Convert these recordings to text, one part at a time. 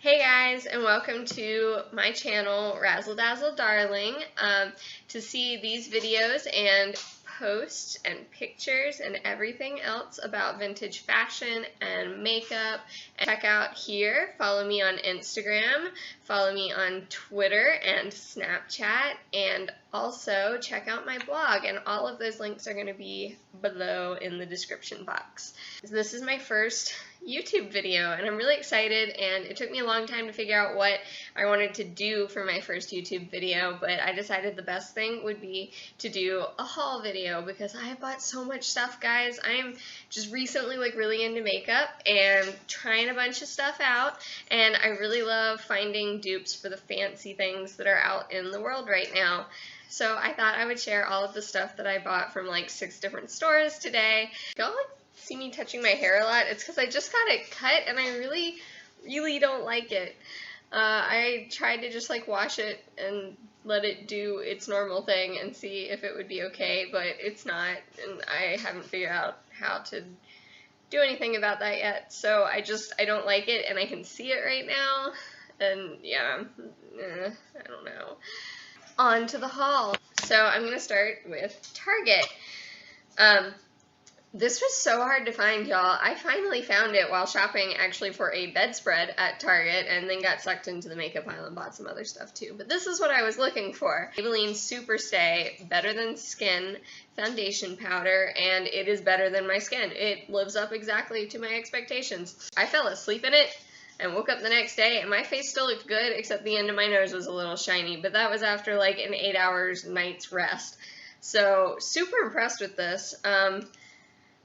Hey guys, and welcome to my channel, Razzle-Dazzle Darling. To see these videos and posts and pictures and everything else about vintage fashion and makeup, check out here. Follow me on Instagram, follow me on Twitter and Snapchat, and also check out my blog, and all of those links are going to be below in the description box. This is my first YouTube video, and I'm really excited, and it took me a long time to figure out what I wanted to do for my first YouTube video, but I decided the best thing would be to do a haul video because I bought so much stuff, guys. I'm just recently really into makeup and trying a bunch of stuff out, and I really love finding dupes for the fancy things that are out in the world right now. So I thought I would share all of the stuff that I bought from 6 different stores today. Y'all see me touching my hair a lot. It's because I just got it cut and I really don't like it. I tried to just wash it and let it do its normal thing and see if it would be okay, but it's not, and I haven't figured out how to do anything about that yet. So I don't like it, and I can see it right now, and yeah, I don't know. On to the haul. So I'm going to start with Target. This was so hard to find, y'all. I finally found it while shopping actually for a bedspread at Target, and then got sucked into the makeup aisle and bought some other stuff too. But this is what I was looking for. Maybelline Superstay Better Than Skin foundation powder, and it is better than my skin. It lives up exactly to my expectations. I fell asleep in it and woke up the next day, and my face still looked good, except the end of my nose was a little shiny, but that was after an 8 hours night's rest. So super impressed with this.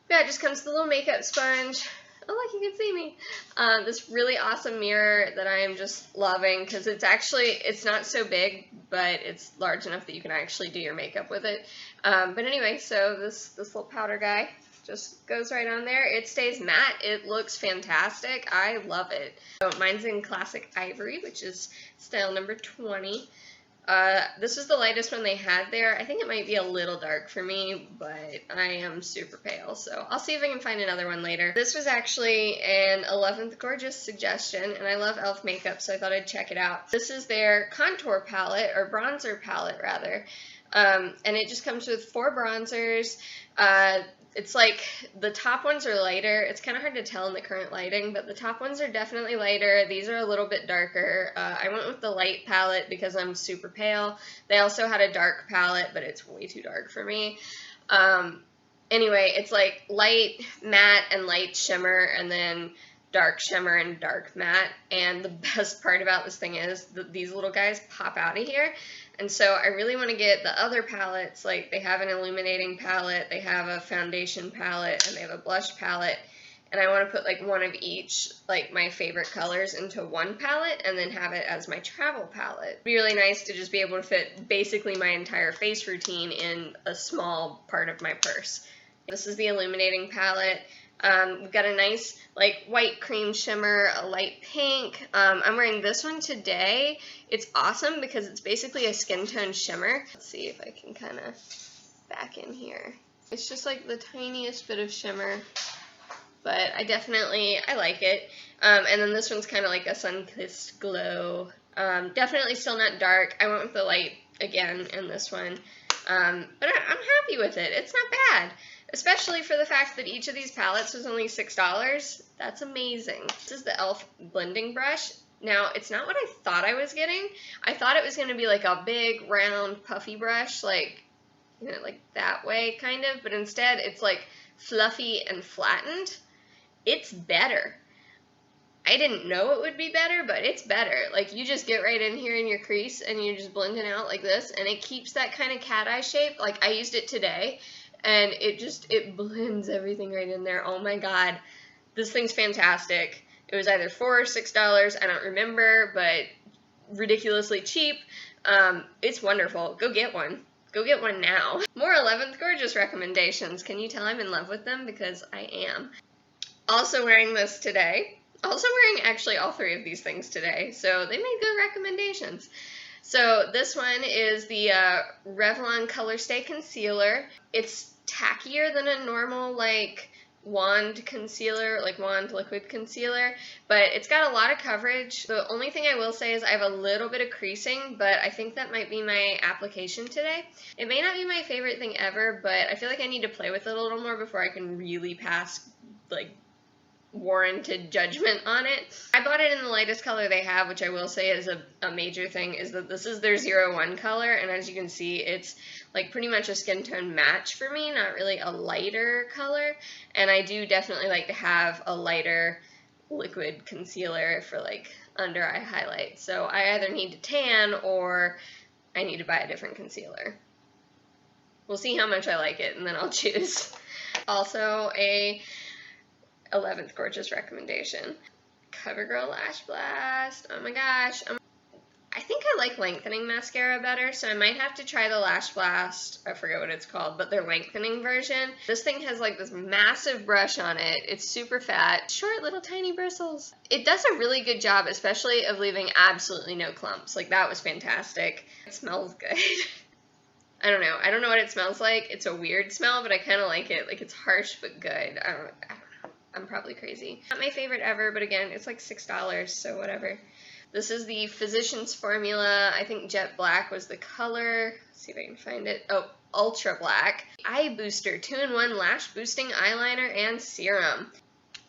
Yeah, it just comes with a little makeup sponge. Oh, look, you can see me. This really awesome mirror that I am just loving, because it's not so big, but it's large enough that you can actually do your makeup with it. But anyway, so this little powder guy just goes right on there. It stays matte. It looks fantastic. I love it. So mine's in Classic Ivory, which is style number 20. This was the lightest one they had there. I think it might be a little dark for me, but I am super pale, so I'll see if I can find another one later. This was actually an 11th Gorgeous suggestion, and I love e.l.f. makeup, so I thought I'd check it out. This is their contour palette, or bronzer palette, rather, and it just comes with 4 bronzers. It's the top ones are lighter. It's kind of hard to tell in the current lighting, but the top ones are definitely lighter. These are a little bit darker. I went with the light palette because I'm super pale. They also had a dark palette, but it's way too dark for me. Anyway, it's light matte and light shimmer, and then dark shimmer and dark matte. And the best part about this thing is that these little guys pop out of here. And so I really want to get the other palettes. They have an illuminating palette, they have a foundation palette, and they have a blush palette. And I want to put one of each, my favorite colors, into one palette, and then have it as my travel palette. It'd be really nice to just be able to fit basically my entire face routine in a small part of my purse. This is the illuminating palette. We've got a nice white cream shimmer, a light pink. I'm wearing this one today. It's awesome because it's basically a skin tone shimmer. Let's see if I can kind of back in here. It's just the tiniest bit of shimmer, but I like it. And then this one's kind of like a sun-kissed glow. Definitely still not dark. I went with the light again in this one. But I'm happy with it. It's not bad. Especially for the fact that each of these palettes was only $6. That's amazing. This is the e.l.f. blending brush. Now, it's not what I thought I was getting. I thought it was going to be a big, round, puffy brush, that way, kind of. But instead, it's fluffy and flattened. It's better. I didn't know it would be better, but it's better. You just get right in here in your crease, and you're just blending out like this, and it keeps that kind of cat eye shape. I used it today. And it blends everything right in there. Oh my god. This thing's fantastic. It was either $4 or $6, I don't remember, but ridiculously cheap. It's wonderful. Go get one. Go get one now. More 11th Gorgeous recommendations. Can you tell I'm in love with them? Because I am. Also wearing this today. Also wearing actually all 3 of these things today. So they made good recommendations. So this one is the Revlon Colorstay Concealer. It's tackier than a normal wand concealer, like wand liquid concealer, but it's got a lot of coverage. The only thing I will say is I have a little bit of creasing, but I think that might be my application today. It may not be my favorite thing ever, but I feel like I need to play with it a little more before I can really pass, like, warranted judgment on it. I bought it in the lightest color they have, which I will say is a major thing, is that this is their 01 color, and as you can see, it's like pretty much a skin tone match for me, not really a lighter color, and I do definitely like to have a lighter liquid concealer for like under eye highlight, so I either need to tan or I need to buy a different concealer. We'll see how much I like it, and then I'll choose. Also, a 11th gorgeous recommendation. Covergirl Lashblast. Oh my gosh. I think I like lengthening mascara better, so I might have to try the Lashblast. I forget what it's called, but their lengthening version. This thing has like this massive brush on it. It's super fat. Short little tiny bristles. It does a really good job, especially of leaving absolutely no clumps. Like, that was fantastic. It smells good. I don't know. I don't know what it smells like. It's a weird smell, but I kind of like it. Like, it's harsh but good. I don't know. I'm probably crazy. Not my favorite ever, but again, it's like $6, so whatever. This is the Physicians Formula. I think Jet Black was the color. Let's see if I can find it. Oh, Ultra Black. Eye Booster 2-in-1 Lash Boosting Eyeliner and Serum.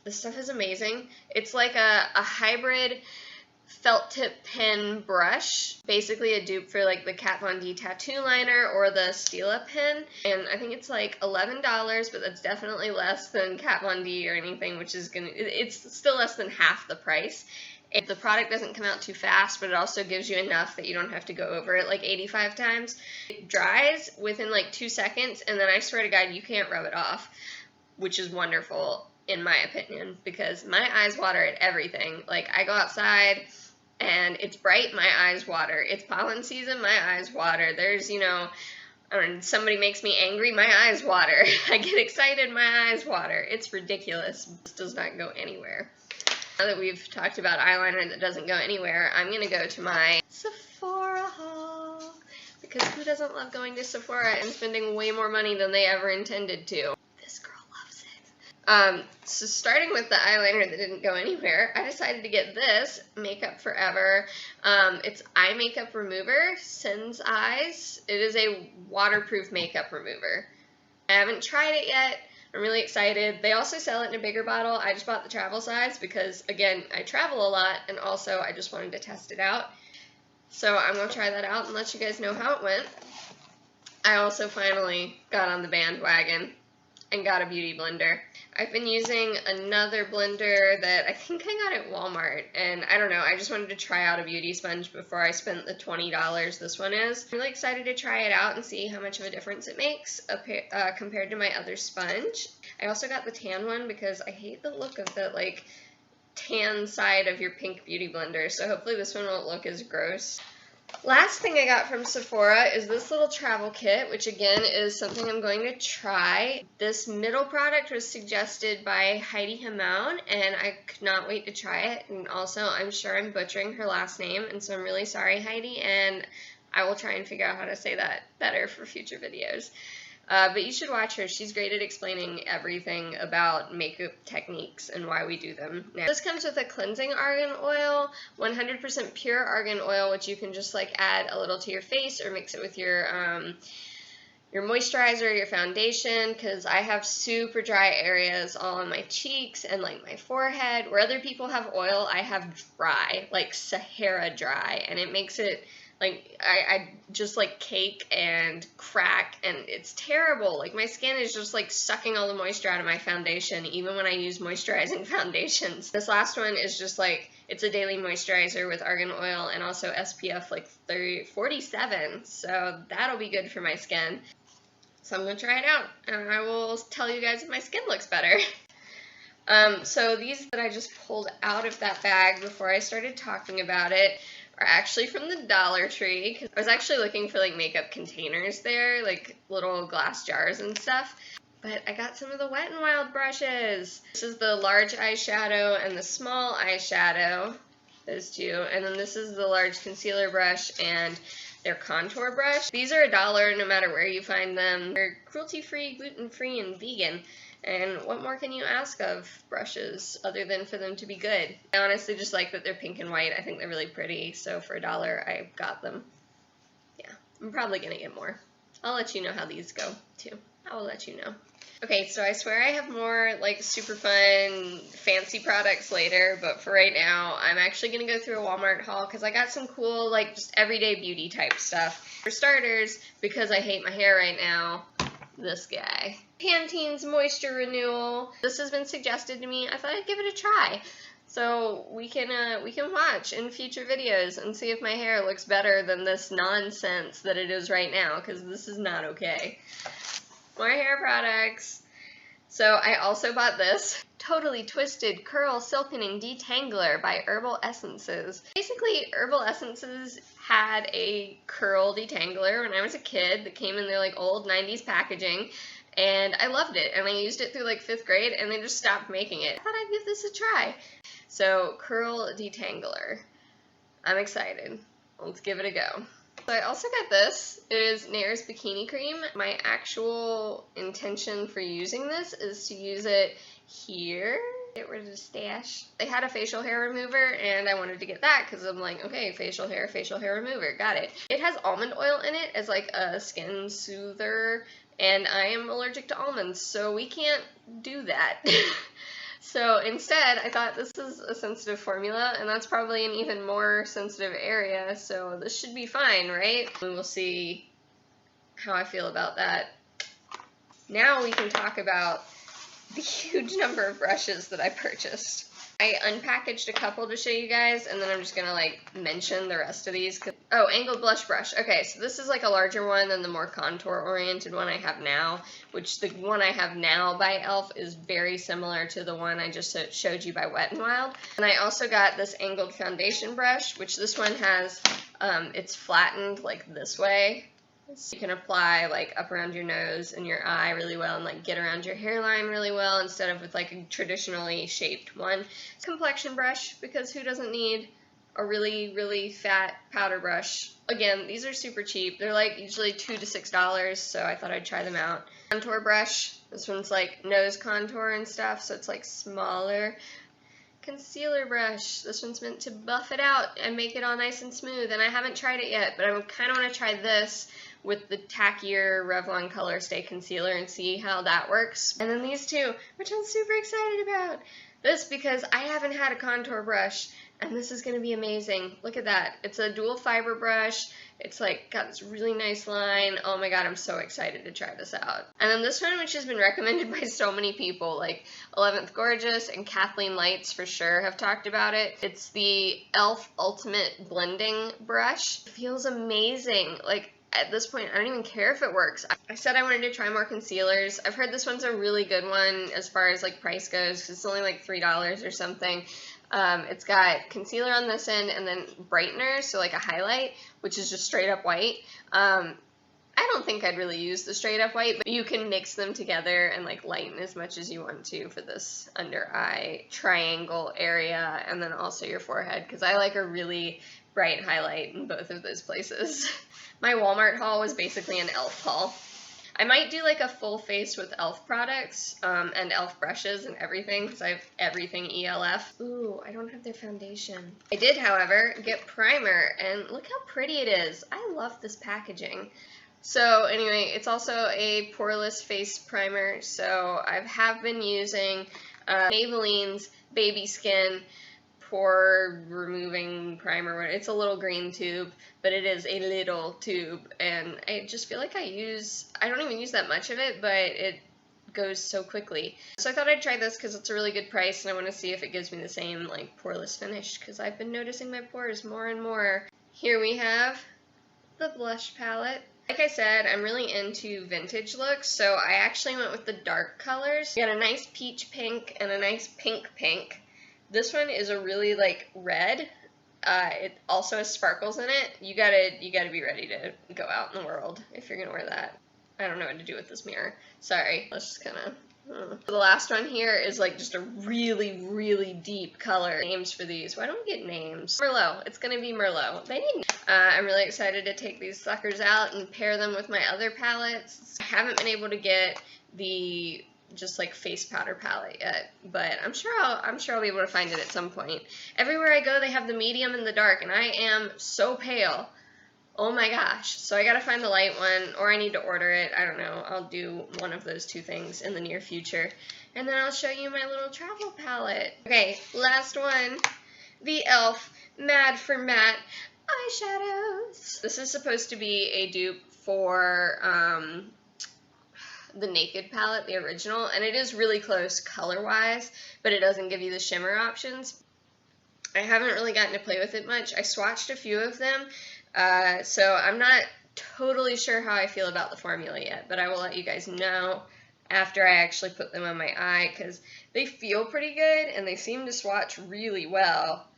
This stuff is amazing. It's like a hybrid felt tip pen brush, basically a dupe for like the Kat Von D tattoo liner or the Stila pen, and I think it's like $11, but that's definitely less than Kat Von D or anything, which is it's still less than half the price. And the product doesn't come out too fast, but it also gives you enough that you don't have to go over it like 85 times. It dries within like 2 seconds, and then I swear to God, you can't rub it off, which is wonderful in my opinion, because my eyes water at everything. Like, I go outside and it's bright, my eyes water. It's pollen season, my eyes water. There's, you know, somebody makes me angry, my eyes water. I get excited, my eyes water. It's ridiculous. This does not go anywhere. Now that we've talked about eyeliner that doesn't go anywhere, I'm going to go to my Sephora haul, because who doesn't love going to Sephora and spending way more money than they ever intended to? This girl loves it. So starting with the eyeliner that didn't go anywhere, I decided to get this Makeup Forever. It's eye makeup remover, Sense Eyes. It is a waterproof makeup remover. I haven't tried it yet. I'm really excited. They also sell it in a bigger bottle. I just bought the travel size because, again, I travel a lot, and also I just wanted to test it out. So I'm going to try that out and let you guys know how it went. I also finally got on the bandwagon and got a beauty blender. I've been using another blender that I think I got at Walmart, and I don't know, I just wanted to try out a beauty sponge before I spent the $20 this one is. I'm really excited to try it out and see how much of a difference it makes compared to my other sponge. I also got the tan one because I hate the look of the like tan side of your pink beauty blender, so hopefully this one won't look as gross. Last thing I got from Sephora is this little travel kit, which again is something I'm going to try. This middle product was suggested by Heidi Hamon, and I could not wait to try it. And also, I'm sure I'm butchering her last name, and so I'm really sorry, Heidi, and I will try and figure out how to say that better for future videos. But you should watch her. She's great at explaining everything about makeup techniques and why we do them. Now, this comes with a cleansing argan oil, 100% pure argan oil, which you can just like add a little to your face or mix it with your moisturizer, your foundation, because I have super dry areas all on my cheeks and like my forehead. Where other people have oil, I have dry, like Sahara dry, and it makes it like, I just like cake and crack, and it's terrible. Like, my skin is just like sucking all the moisture out of my foundation, even when I use moisturizing foundations. This last one is just like, it's a daily moisturizer with argan oil and also SPF like 47, so that'll be good for my skin. So I'm going to try it out, and I will tell you guys if my skin looks better. So these that I just pulled out of that bag before I started talking about it are actually from the Dollar Tree, because I was actually looking for like makeup containers there, like little glass jars and stuff, but I got some of the Wet n Wild brushes. This is the large eyeshadow and the small eyeshadow, those two, and then this is the large concealer brush and their contour brush. These are $1 no matter where you find them. They're cruelty-free, gluten-free, and vegan. And what more can you ask of brushes other than for them to be good? I honestly just like that they're pink and white. I think they're really pretty, so for $1 I got them. Yeah, I'm probably gonna get more. I'll let you know how these go too. I will let you know. Okay, so I swear I have more like super fun, fancy products later, but for right now, I'm actually gonna go through a Walmart haul because I got some cool, like, just everyday beauty type stuff. For starters, because I hate my hair right now, this guy. Pantene's Moisture Renewal. This has been suggested to me. I thought I'd give it a try. So we can watch in future videos and see if my hair looks better than this nonsense that it is right now, because this is not okay. More hair products. So I also bought this Totally Twisted Curl Silkening Detangler by Herbal Essences. Basically, Herbal Essences had a curl detangler when I was a kid that came in their like old 90s packaging, and I loved it, and I used it through like 5th grade, and they just stopped making it. I thought I'd give this a try. So, Curl Detangler. I'm excited. Let's give it a go. So I also got this. It is Nair's Bikini Cream. My actual intention for using this is to use it here. Get rid of the stash. They had a facial hair remover, and I wanted to get that because I'm like, okay, facial hair remover, got it. It has almond oil in it as like a skin soother, and I am allergic to almonds, so we can't do that. So instead, I thought this is a sensitive formula, and that's probably an even more sensitive area, so this should be fine, right? We will see how I feel about that. Now we can talk about the huge number of brushes that I purchased. I unpackaged a couple to show you guys, and then I'm just gonna like mention the rest of these. Oh, angled blush brush. Okay, so this is like a larger one than the more contour-oriented one I have now, which the one I have now by e.l.f. is very similar to the one I just showed you by Wet n Wild. And I also got this angled foundation brush, which this one has, it's flattened like this way. So you can apply like up around your nose and your eye really well and like get around your hairline really well instead of with like a traditionally shaped one. It's a complexion brush because who doesn't need a really, really fat powder brush? Again, these are super cheap. They're like usually $2 to $6, so I thought I'd try them out. Contour brush. This one's like nose contour and stuff, so it's like smaller. Concealer brush. This one's meant to buff it out and make it all nice and smooth, and I haven't tried it yet, but I kind of want to try this with the tackier Revlon Colorstay concealer and see how that works. And then these two, which I'm super excited about. This because I haven't had a contour brush, and this is going to be amazing. Look at that. It's a dual fiber brush. It's like got this really nice line. Oh my god, I'm so excited to try this out. And then this one, which has been recommended by so many people, like 11th Gorgeous and Kathleen Lights for sure have talked about it. It's the e.l.f. Ultimate Blending Brush. It feels amazing. Like, at this point, I don't even care if it works. I said I wanted to try more concealers. I've heard this one's a really good one as far as like price goes, because it's only like $3 or something. It's got concealer on this end and then brightener, so like a highlight, which is just straight up white. I don't think I'd really use the straight up white, but you can mix them together and like lighten as much as you want to for this under eye triangle area, and then also your forehead, because I like a really bright highlight in both of those places. My Walmart haul was basically an e.l.f. haul. I might do like a full face with e.l.f. products and e.l.f. brushes and everything, because I have everything e.l.f. Ooh, I don't have their foundation. I did, however, get primer, and look how pretty it is. I love this packaging. So anyway, it's also a poreless face primer, so I have been using Maybelline's Baby Skin Pore Removing Primer. It's a little green tube, but it is a little tube, and I just feel like I don't even use that much of it, but it goes so quickly. So I thought I'd try this because it's a really good price, and I want to see if it gives me the same like poreless finish, because I've been noticing my pores more and more. Here we have the blush palette. Like I said, I'm really into vintage looks, so I actually went with the dark colors. We got a nice peach pink and a nice pink pink. This one is a really like red. It also has sparkles in it. You gotta be ready to go out in the world if you're gonna wear that. I don't know what to do with this mirror. Sorry. Let's just kind of. The last one here is like just a really, really deep color. Names for these. Why don't we get names? Merlot. It's gonna be Merlot. They need. I'm really excited to take these suckers out and pair them with my other palettes. I haven't been able to get the just like face powder palette yet, but I'm sure I'll be able to find it at some point. Everywhere I go, they have the medium and the dark, and I am so pale. Oh my gosh. So I gotta find the light one, or I need to order it. I don't know. I'll do one of those two things in the near future. And then I'll show you my little travel palette. Okay, last one. The e.l.f. Mad for Matte Eyeshadows. This is supposed to be a dupe for the Naked palette, the original, and it is really close color-wise, but it doesn't give you the shimmer options. I haven't really gotten to play with it much. I swatched a few of them, so I'm not totally sure how I feel about the formula yet, but I will let you guys know after I actually put them on my eye, because they feel pretty good, and they seem to swatch really well,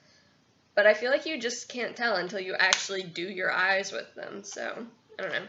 but I feel like you just can't tell until you actually do your eyes with them, so I don't know.